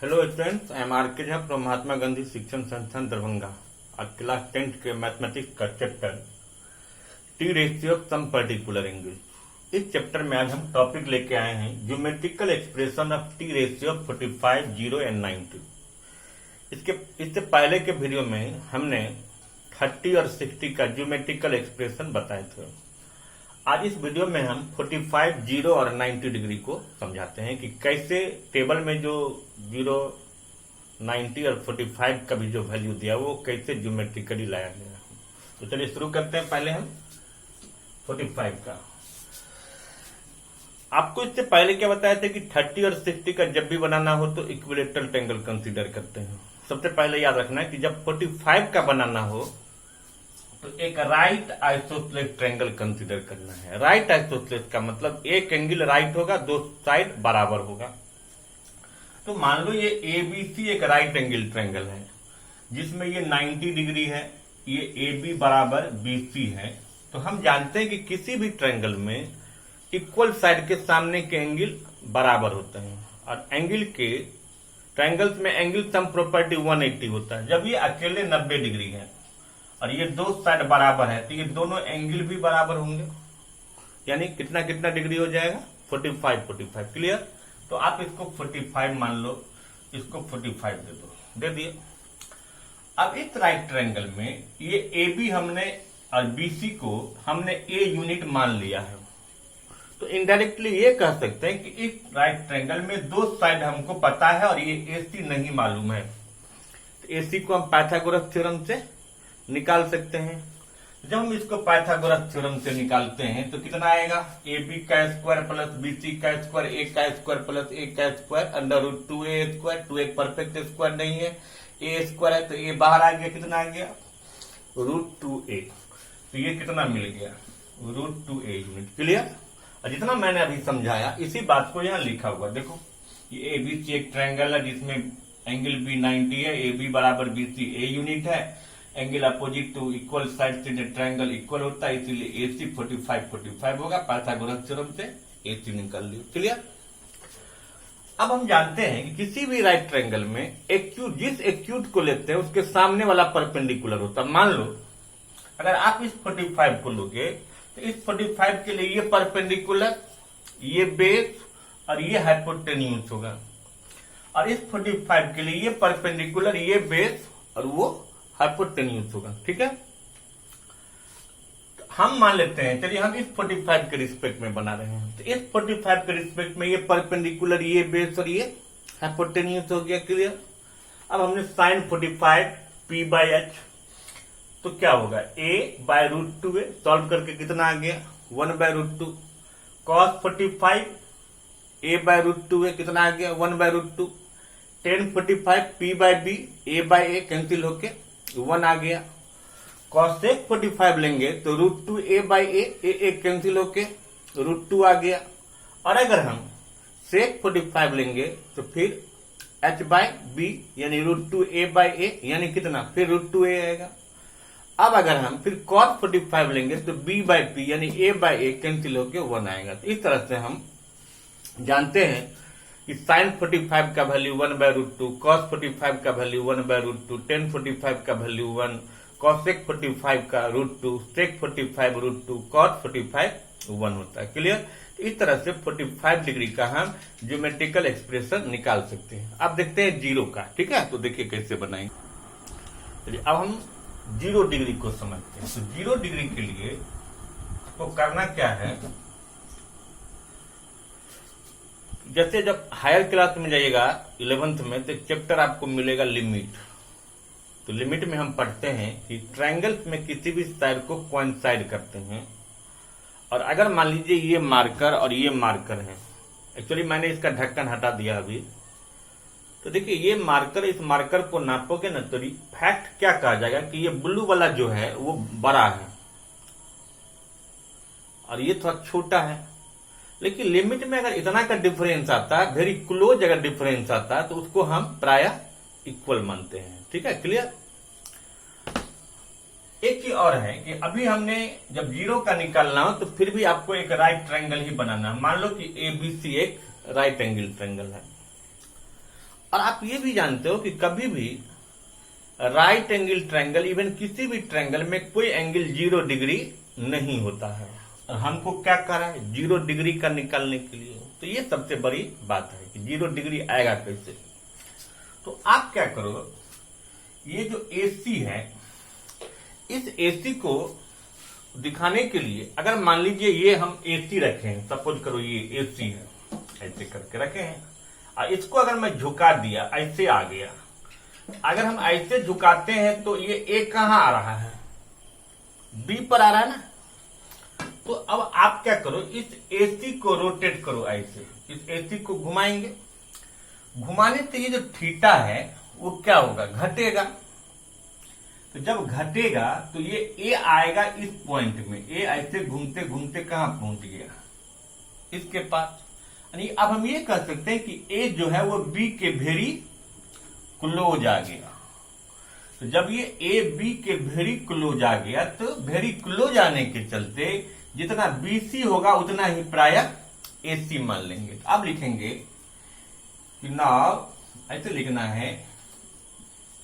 Hello students, I am R.K. Jha from Mahatma Gandhi शिक्षण संस्थान दरभंगा। आज क्लास 10 के मैथमेटिक्स का chapter T ratio of some particular angle. इस चैप्टर में आज हम टॉपिक लेके आए हैं geometrical expression of T ratio of 45, 0 and 90। इससे पहले के वीडियो में हमने 30 और 60 का ज्योमेट्रिकल एक्सप्रेशन बताए थे। आज इस वीडियो में हम 45, 0 और 90 डिग्री को समझाते हैं कि कैसे टेबल में जो 0, 90 और 45 का भी जो वैल्यू दिया वो कैसे ज्योमेट्रिकली लाया गया। तो चलिए शुरू करते हैं। पहले हम 45 का, आपको इससे पहले क्या बताया था कि 30 और 60 का जब भी बनाना हो तो इक्विलेटरल ट्रायंगल कंसीडर करते हैं। सबसे पहले याद रखना है कि जब 45 का बनाना हो तो एक राइट आइसोसेलेस ट्रायंगल कंसीडर करना है। राइट आइसोसेलेस का मतलब एक एंगल राइट होगा, दो साइड बराबर होगा। तो मान लो ये एबीसी एक राइट एंगल ट्रायंगल है जिसमें ये 90 डिग्री है, ये AB बराबर BC है। तो हम जानते हैं कि किसी भी ट्रायंगल में इक्वल साइड के सामने के एंगल बराबर होते हैं और एंगल के ट्रायंगल्स में एंगल सम प्रॉपर्टी 180 होता है। जब ये अकेले 90 डिग्री है और ये दो साइड बराबर है तो ये दोनों एंगल भी बराबर होंगे, यानी कितना कितना डिग्री हो जाएगा 45, 45। क्लियर? तो आप इसको 45 मान लो, इसको 45 दे दिए। अब इस राइट ट्रायंगल में ये AB हमने और BC को हमने A यूनिट मान लिया है। तो इनडायरेक्टली ये कह सकते हैं कि इस राइट ट्रायंगल में दो साइड हमको पता है और ये AC नहीं मालूम है। तो AC को हम पाइथागोरस थ्योरम से निकाल सकते हैं। जब हम इसको पाइथागोरस थ्योरम से निकालते हैं तो कितना आएगा, AB का स्क्वायर प्लस BC का स्क्वायर, A का स्क्वायर प्लस A का square under root 2A square. 2 एक परफेक्ट स्क्वायर नहीं है, A स्क्वायर है तो A बाहर आ गया, कितना आ गया रूट 2A। तो ये कितना मिल गया रूट 2A यूनिट। क्लियर? और जितना मैंने अभी समझाया इसी बात को यहाँ लिखा हुआ देखो। ये ABC एक ट्रायंगल है जिसमें एंगल B 90 है, AB बराबर BC A यूनिट है, angle opposite to equal side से ट्रायंगल इक्वल होता है, इसीलिए AC 45, 45 होगा। पाइथागोरस थ्योरम से AC निकाल लियो। क्लियर? अब हम जानते हैं कि किसी भी राइट ट्रायंगल में एक्यूट, जिस एक्यूट को लेते हैं उसके सामने वाला परपेंडिकुलर होता है। मान लो अगर आप इस 45 को लोगे तो इस 45 के लिए ये परपेंडिकुलर, ये बेस और ये हाइपोटेन्यूज होगा, और इस 45 के लिए ये परपेंडिकुलर, ये बेस और वो हाइपोटेन्यूज होगा। ठीक है? तो हम मान लेते हैं, चलिए हम इस 45 के रिस्पेक्ट में बना रहे हैं। तो इस 45 के रिस्पेक्ट में ये परपेंडिकुलर, ये बेस और ये हाइपोटेन्यूज हो गया। क्लियर? अब हमने साइन 45 P/H, तो क्या होगा A by root 2A, solve करके कितना आ गया 1/√2। cos 45 A by root 2A कितना आ गया 1/√2। tan 45 P/B A/A कैंसिल होके 1 आ गया। cosec 45 लेंगे तो रूट 2 A/A A कैंसिल होके रूट 2 आ गया। और अगर हम sec 45 लेंगे तो फिर H/B यानी रूट 2 A/A यानी कितना फिर रूट 2A आएगा। अब अगर हम फिर cos 45 लेंगे तो B/P यानी A/A कैंसिल होके 1 आएगा। तो इस तरह से हम जानते हैं कि sin 45 का वैल्यू 1/√2, cos 45 का वैल्यू 1/√2, tan 45 का वैल्यू 1, cosec 45 का √2, sec 45 √2, cos 45 1 होता है। क्लियर? तो इस तरह से 45 डिग्री का हम ज्योमेट्रिकल एक्सप्रेशन निकाल सकते हैं। अब देखते हैं 0 का। ठीक है? तो देखिए कैसे बनाएंगे। चलिए अब हम 0 डिग्री को समझते हैं। तो 0 डिग्री के लिए तो करना क्या है, जैसे जब हायर क्लास में जाइएगा 11th में तो चैप्टर आपको मिलेगा लिमिट। तो लिमिट में हम पढ़ते हैं कि ट्रायंगल्स में किसी भी साइड को कोइंसाइड करते हैं। और अगर मान लीजिए ये मार्कर और ये मार्कर है, एक्चुअली मैंने इसका ढक्कन हटा दिया अभी। तो देखिए ये मार्कर, इस मार्कर को नापोगे ना तो फैक्ट क्या कहा जाएगा कि ये ब्लू वाला जो है वो बड़ा है और ये थोड़ा छोटा है। लेकिन लिमिट में अगर इतना का डिफरेंस आता है, वेरी क्लोज अगर डिफरेंस आता है तो उसको हम प्रायः इक्वल मानते हैं। ठीक है? क्लियर? एक ही और है कि अभी हमने जब 0 का निकालना हो तो फिर भी आपको एक राइट ट्रायंगल ही बनाना है। मान लो कि ABC एक राइट एंगल ट्रायंगल है और आप ये भी जानते हो कि कभी भी राइट एंगल ट्रायंगल, इवन किसी भी ट्रायंगल में कोई एंगल 0 डिग्री नहीं होता है। और हमको क्या करा है 0 डिग्री का निकालने के लिए, तो ये सबसे बड़ी बात है कि 0 डिग्री आएगा कैसे। तो आप क्या करो, ये जो AC है, इस AC को दिखाने के लिए अगर मान लीजिए ये हम AC रखे हैं, सपोज करो ये AC है, ऐसे करके रखे हैं, और इसको अगर मैं झुका दिया, ऐसे आ गया, अगर हम ऐसे झुकाते हैं तो ये A कहां आ रहा है, B पर आ रहा है ना। तो अब आप क्या करो, इस AC को रोटेट करो, ऐसे इस AC को घुमाएंगे, घुमाने से ये जो थीटा है वो क्या होगा, घटेगा। तो जब घटेगा तो ये A आएगा इस पॉइंट में, A ऐसे घूमते घूमते कहां पहुंच गया, इसके पास। यानी अब हम ये कह सकते हैं कि A जो है वो B के वेरी क्लोज आ गया। तो जब ये A B के वेरी क्लोज आ गया, तो वेरी क्लोज आने के चलते जितना BC होगा उतना ही प्रायः AC मान लेंगे। तो अब लिखेंगे कि नाउ, ऐसे लिखना है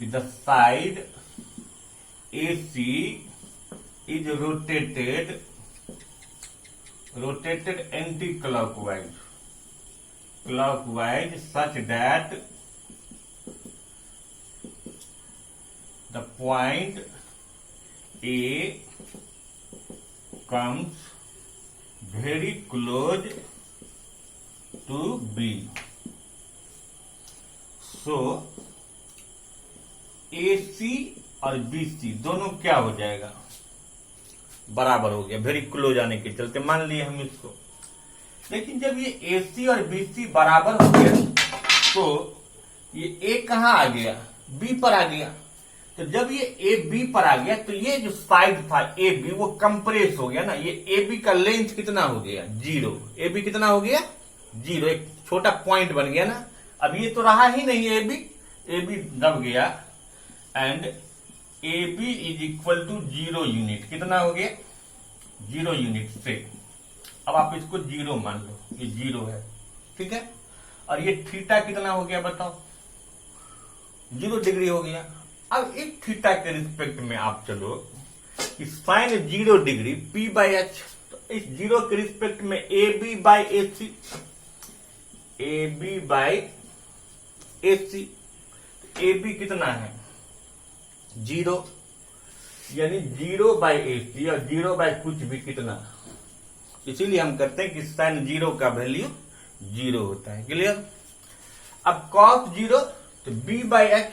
कि the side AC is rotated anti-clockwise such that the point A comes very close to B. So AC और BC दोनों क्या हो जाएगा, बराबर हो गया, वेरी क्लोज आने के चलते मान लिए हम इसको। लेकिन जब ये AC और BC बराबर हो गया तो ये A कहां आ गया, B पर आ गया। तो जब ये AB पर आ गया तो ये जो साइड था AB वो कंप्रेस हो गया ना, ये AB का लेंथ कितना हो गया, 0। AB कितना हो गया, 0, एक छोटा पॉइंट बन गया ना। अब ये तो रहा ही नहीं AB दब गया, and AB is equal to 0 unit. कितना हो गया, 0 यूनिट से। अब आप इसको 0 मान लो, ये 0 है, ठीक है। और ये थीटा कितना हो गया बताओ, 0 डिग्री हो गया। अब इस थीटा के रिस्पेक्ट में आप चलो कि sine 0 degree P by H, तो इस 0 के रिस्पेक्ट में AB by AC, AB by AC, AB कितना है 0, यानी 0 बाई AC और 0 बाई कुछ भी कितना। इसीलिए हम करते हैं कि साइन 0 का वैल्यू 0 होता है, क्लियर। अब कॉस 0 तो B बाई एच,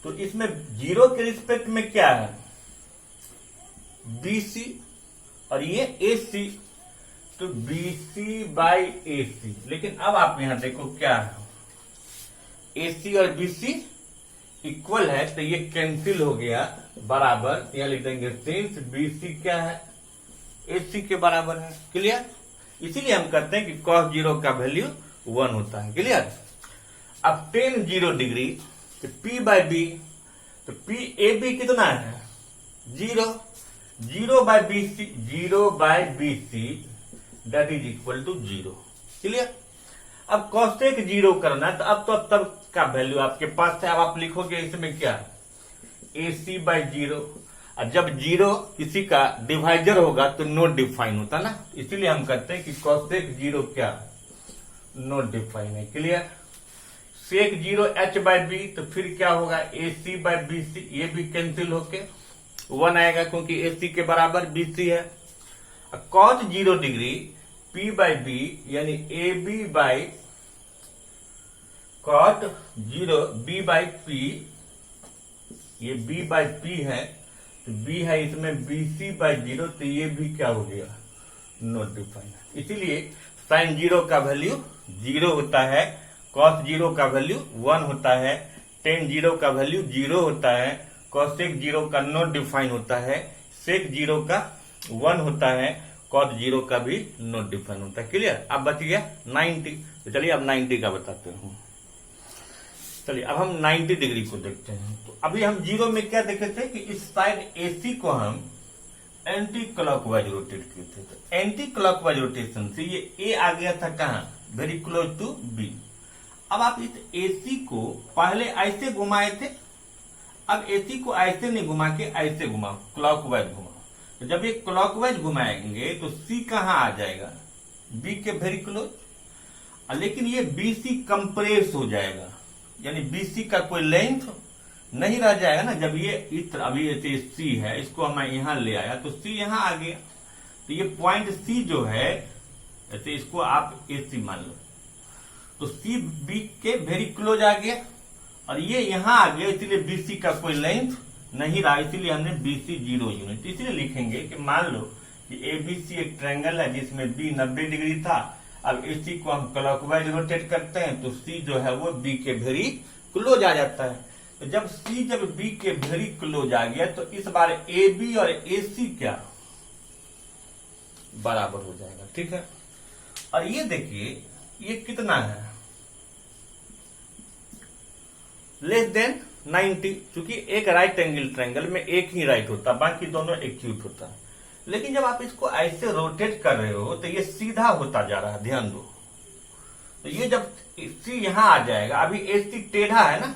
तो इसमें 0 के रिस्पेक्ट में क्या है BC और ये AC, तो BC बाई AC। लेकिन अब आप यहां देखो क्या है, AC और BC इक्वल है, तो ये कैंसिल हो गया, बराबर। यहां लिख देंगे सिंस BC क्या है, AC के बराबर है, क्लियर। इसीलिए हम कहते हैं कि cos 0 का वैल्यू 1 होता है, क्लियर। अब tan 0 डिग्री तो P बाई B, तो AB कितना है 0, 0 by BC, 0 by BC that is equal to 0, clear. अब cosec 0 करना है, तो अब तब का वैल्यू आपके पास है। अब आप लिखोगे इसमें क्या, AC बाई 0, और जब 0 किसी का डिवाइजर होगा तो नॉट डिफाइन होता ना, इसीलिए हम कहते हैं कि cosec 0 क्या नॉट डिफाइन है, clear. sec 0 h by B, तो फिर क्या होगा AC बाई BC, ये भी कैंसिल होके 1 आएगा क्योंकि AC के बराबर BC है। cos 0 degree P by B, यानी AB by cot 0 B by P, ये B बाई P है, तो B है इसमें BC बाई 0, तो ये भी क्या हो गया नॉट डिफाइन। इसीलिए साइन 0 का वैल्यू 0 होता है, cos 0 का वैल्यू 1 होता है, tan 0 का वैल्यू 0 होता है, cosec 0 का नॉट डिफाइन होता है, sec 0 का 1 होता है, cos 0 का भी नॉट डिफाइन होता है, क्लियर। अब बच गया 90। तो चलिए अब 90 का बताते हूँ। चलिए अब हम 90 डिग्री को देखते हैं। तो अभी हम 0 में क्या देखे थे कि इस साइड AC को हम एंटी क्लॉकवाइज रोटेट किए थे। तो एंटी क्लॉकवाइज रोटेशन से ये A आ गया था कहाँ, वेरी क्लोज टू B। अब आप इस AC को पहले ऐसे घुमाए थे, अब AC को ऐसे नहीं घुमा के ऐसे घुमाओ, क्लॉकवाइज घुमाओ। तो जब ये क्लॉकवाइज घुमाएंगे तो C कहां आ जाएगा, B के वेरी क्लोज, लेकिन ये BC कंप्रेस हो जाएगा, यानी BC का कोई लेंथ नहीं रह जाएगा ना। जब ये इस तरह अभी ऐसे C है, इसको मैं यहां ले आया तो C यहां आ गया, तो ये पॉइंट C जो है ऐसे इसको आप AC मान लो, तो C B के वेरी क्लोज आ गया और ये यहां आ गया, इसलिए BC का कोई लेंथ नहीं रहा, इसीलिए हमने BC 0 यूनिट। इसलिए लिखेंगे कि मान लो कि ABC एक ट्रायंगल है जिसमें B 90 डिग्री था, अब AC को हम क्लॉकवाइज रोटेट करते हैं तो C जो है वो B के वेरी क्लोज आ जाता है। तो जब C जब B के वेरी क्लोज आ गया तो इस बार AB और AC क्या बराबर हो जाएगा, ठीक है। और ये देखिए ये कितना है, लेस देन 90, क्योंकि एक राइट एंगल ट्रायंगल में एक ही राइट होता, बाकी दोनों एक्यूट होता है। लेकिन जब आप इसको ऐसे रोटेट कर रहे हो तो ये सीधा होता जा रहा है, ध्यान दो। तो ये जब C यहां आ जाएगा, अभी AC टेढ़ा है ना,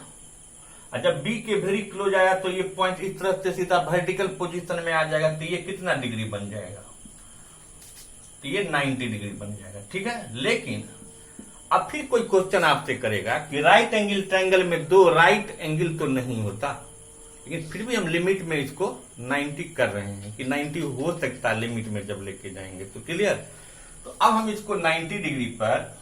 और जब B के वेरी क्लोज आया तो ये पॉइंट इस तरह से सीधा वर्टिकल पोजीशन में आ जाएगा, तो ये कितना डिग्री बन जाएगा, तो ये 90 डिग्री बन जाएगा, ठीक है। लेकिन अब फिर कोई क्वेश्चन आपसे करेगा कि राइट एंगल ट्रायंगल में दो राइट एंगल तो नहीं होता, लेकिन फिर भी हम लिमिट में इसको 90 कर रहे हैं कि 90 हो सकता है लिमिट में जब लेके जाएंगे, तो क्लियर। तो अब हम इसको 90 डिग्री पर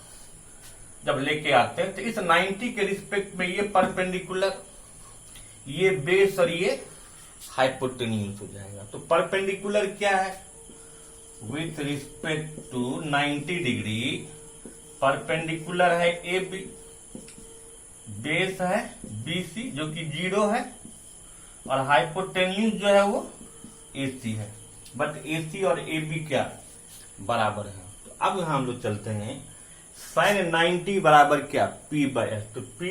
जब लेके आते हैं तो इस 90 के रिस्पेक्ट में ये परपेंडिकुलर, ये बेस और ये हाइपोटेन्यूज हो जाएगा। तो परपेंडिकुलर क्या है, with respect to 90 degree perpendicular है AB, बेस है BC जो कि 0 है, और हाइपोटेन्यूज जो है वो AC है, बट AC और AB क्या बराबर है। तो अब यहां हम लोग चलते हैं, साइन 90 बराबर क्या P/S, तो P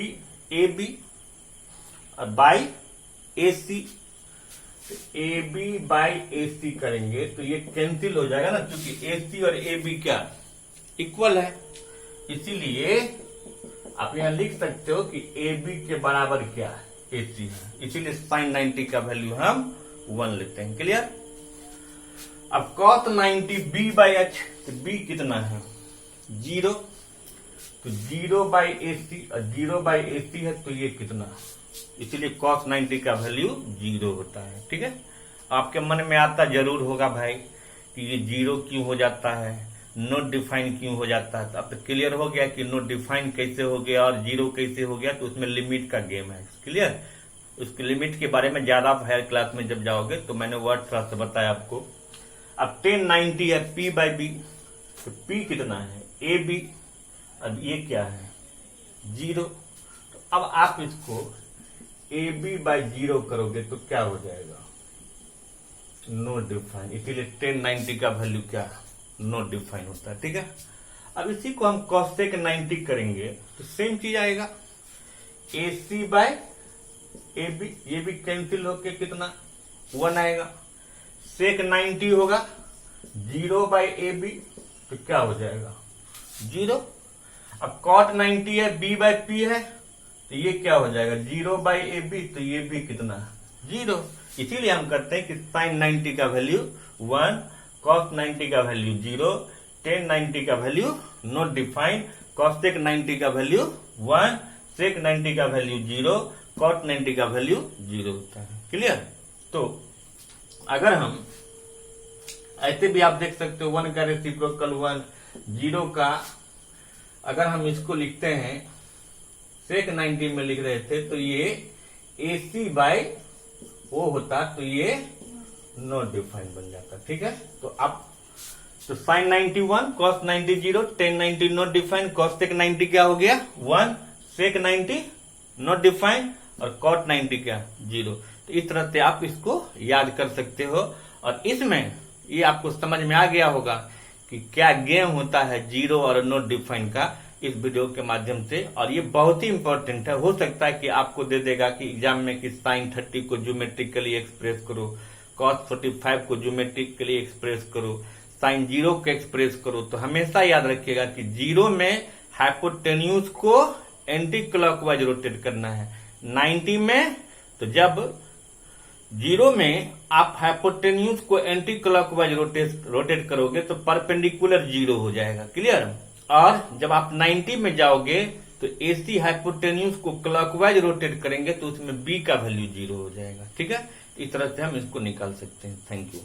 AB और by AC, AB by AC करेंगे तो ये कैंसिल हो जाएगा ना, क्योंकि AC और AB क्या इक्वल है। इसीलिए आप यहां लिख सकते हो कि AB के बराबर क्या है AC है, इसीलिए साइन 90 का वैल्यू हम 1 लेते हैं, क्लियर। अब कॉस 90 B/H, तो B कितना है 0, तो 0/AC और 0/AC है तो ये कितना, इसीलिए cos 90 का वैल्यू 0 होता है, ठीक है। आपके मन में आता जरूर होगा भाई कि ये 0 क्यों हो जाता है, नॉट डिफाइन क्यों हो जाता है। तो अब तो क्लियर हो गया कि नॉट डिफाइन कैसे हो गया और 0 कैसे हो गया, तो उसमें लिमिट का गेम है, क्लियर। उसकी लिमिट के बारे में ज्यादा आप हायर क्लास में जब जाओगे तो मैंने वर्ड थोड़ा सा बताया आपको। अब 1090 है P/B, तो P कितना है AB, अब ये क्या है 0, तो अब आप इसको AB/0 करोगे तो क्या हो जाएगा नो डिफाइन, इसीलिए 1090 का वैल्यू क्या नो डिफाइन होता है, ठीक है। अब इसी को हम cosec 90 करेंगे तो सेम चीज आएगा, AC/AB, ये भी कैंसिल होके कितना 1 आएगा, sec 90 होगा 0/AB, तो क्या हो जाएगा 0। अब cot 90 है B/P है, तो ये क्या हो जाएगा 0/AB, तो ये भी कितना 0। इसीलिए हम करते हैं कि sin 90 का वैल्यू 1, cos 90 का वैल्यू 0, tan 90 का वैल्यू नॉट डिफाइंड, cosec 90 का वैल्यू 1, sec 90 का वैल्यू 0, cot 90 का वैल्यू 0 होता है, क्लियर। तो अगर हम ऐसे भी आप देख सकते हो 1 का रेसिप्रोकल 1, 0 का अगर हम इसको लिखते हैं sec 90 में लिख रहे थे तो ये AC/O होता, तो ये नॉट डिफाइन बन जाता, ठीक है। तो अब तो sin 90 1, cos 90 0, tan 90 not define, cosec 90 क्या हो गया 1, sec 90 नॉट डिफाइन और cot 90 क्या 0। तो इस तरह से आप इसको याद कर सकते हो, और इसमें ये आपको समझ में आ गया होगा कि क्या गेम होता है 0 और नॉट डिफाइन का इस वीडियो के माध्यम से। और ये बहुत ही इंपॉर्टेंट है, हो सकता है कि आपको दे देगा कि एग्जाम में कि sin 30 को ज्योमेट्रिकली एक्सप्रेस करो, cos 45 को ज्योमेट्रिकली एक्सप्रेस करो, sin 0 को एक्सप्रेस करो। तो हमेशा याद रखिएगा कि 0 में हाइपोटेन्यूज को एंटी क्लॉकवाइज रोटेट करना है। 90 में तो जब 0 में आप हाइपोटेन्यूज को एंटी क्लॉकवाइज रोटेट करोगे तो परपेंडिकुलर 0 हो जाएगा, क्लियर। और जब आप 90 में जाओगे तो एसी हाइपोटेन्यूज को क्लॉकवाइज रोटेट करेंगे तो उसमें बी का वैल्यू 0 हो जाएगा, ठीक है। इस तरह से हम इसको निकाल सकते हैं। Thank you.